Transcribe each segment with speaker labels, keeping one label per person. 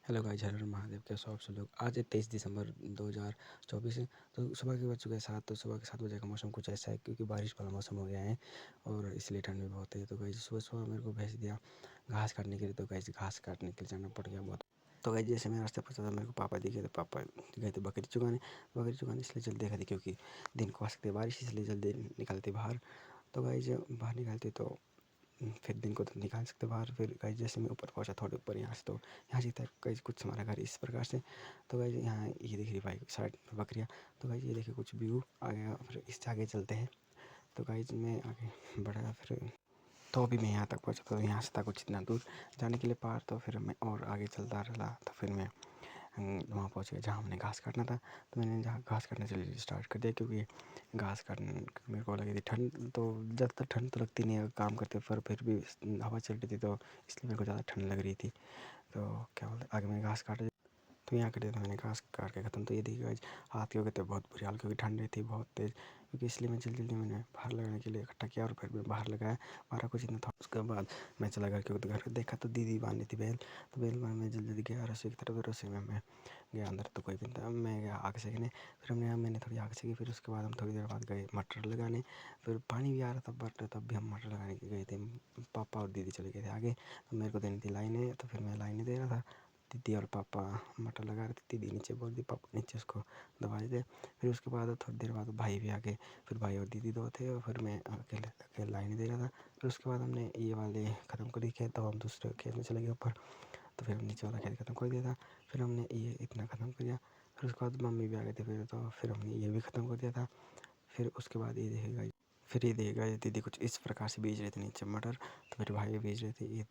Speaker 1: Hello guys, हर हर महादेव। कैसे हो आप सब लोग। आज है 23 दिसंबर 2024 है। तो सुबह के बज चुके हैं 7। तो सुबह के 7 बजे का मौसम कुछ ऐसा है क्योंकि बारिश वाला मौसम हो गया है और इसलिए ठंड भी बहुत है। तो गाइस सुबह सुबह मेरे को भेज दिया घास काटने के लिए। तो गाइस घास काटने के लिए जाना पड़ गया बहुत। तो गाइस जैसे मैं रास्ते पर चला मेरे को पापा दिखे। तो पापा गए थे बकरी चुगाने इसलिए जल्दी देखा थी क्योंकि दिन को आ सकती है बारिश, इसलिए जल्दी निकलती बाहर। तो गाइस बाहर निकलती तो फिर दिन को तो निकाल सकते बाहर। फिर गाइस जैसे मैं ऊपर पहुंचा थोड़े ऊपर यहाँ से, तो यहाँ से तक गाइस कुछ हमारा घर इस प्रकार से। तो गाइस यहाँ ये दिख रही भाई साइड में बकरियाँ। तो गाइस ये देखिए कुछ व्यू आ गया। फिर इससे आगे चलते हैं। तो गाइस मैं आगे बढ़ा फिर तो अभी मैं यहाँ तक पहुँचा। तो यहाँ से था कुछ इतना दूर जाने के लिए पार। तो फिर मैं और आगे चलता रहा। तो फिर मैं वहाँ पहुँच गया जहाँ हमने घास काटना था। तो मैंने जहाँ घास काटना चलिए स्टार्ट कर दिया क्योंकि घास काटने मेरे को लगी थी ठंड। तो ज़्यादातर ठंड तो लगती नहीं है काम करते, पर फिर भी हवा चल रही थी तो इसलिए मेरे को ज़्यादा ठंड लग रही थी। तो क्या बोलते आगे मैंने घास काटा। तो यहाँ कर दिया था मैंने घास काट के ख़त्म। तो ये देखिए गाइस हाथ के हो गए थे बहुत बुरी हाल क्योंकि ठंड थी बहुत तेज़। क्योंकि इसलिए मैं जल्दी मैंने बाहर लगाने के लिए इकट्ठा किया और फिर मैं बाहर लगाया। बारह कुछ इतना था। उसके बाद मैं चला घर के घर देखा तो दीदी बांध थी बैल। तो बैल बांध मैं जल्दी गया रसोई की तरफ। रसोई में मैं गया अंदर तो कोई भी नहीं था। मैं गया आग सेकने। फिर मैंने थोड़ी आग सेकी। फिर उसके बाद हम थोड़ी देर बाद गए मटर लगाने। फिर पानी भी आ रहा था बट तब भी हम मटर लगाने गए थे। पापा और दीदी चले गए थे आगे। तो मेरे को देनी थी लाइनें। तो फिर मैं लाइनें दे रहा था। दीदी और पापा मटर लगा रहे थे। दीदी नीचे बोल दी, पापा नीचे उसको दबा देते। फिर उसके बाद थोड़ी देर बाद भाई भी आ गए। फिर भाई और दीदी दो थे और फिर मैं अकेले अकेले लाइन दे रहा था। फिर उसके बाद हमने ये वाले ख़त्म कर दी खेत। तो हम दूसरे खेत में चले गए ऊपर। तो फिर हम नीचे वाला खेत ख़त्म कर दिया था। फिर हमने ये इतना ख़त्म कर दिया। फिर उसके बाद मम्मी भी आ गए थे। फिर हमने ये भी ख़त्म कर दिया था। फिर उसके बाद ये देखेगा फिर ये देखेगा दीदी कुछ इस प्रकार से बीज रहे थे नीचे मटर। तो फिर भाई भी बीज रहे थे ये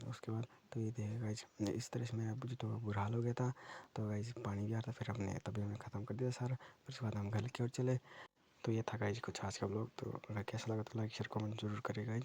Speaker 1: उसके बाद। तो ये देखेगा इस तरह से मेरा तो बुरा हाल हो गया था। तो गाइस पानी भी आ रहा था। फिर हमने तभी हमने ख़त्म कर दिया सारा। फिर उसके बाद हम घर की ओर चले। तो ये था गाइस कुछ आज का ब्लॉग। तो अगर कैसा लगा तो लाइक शेयर कमेंट जरूर करेगा गाइस।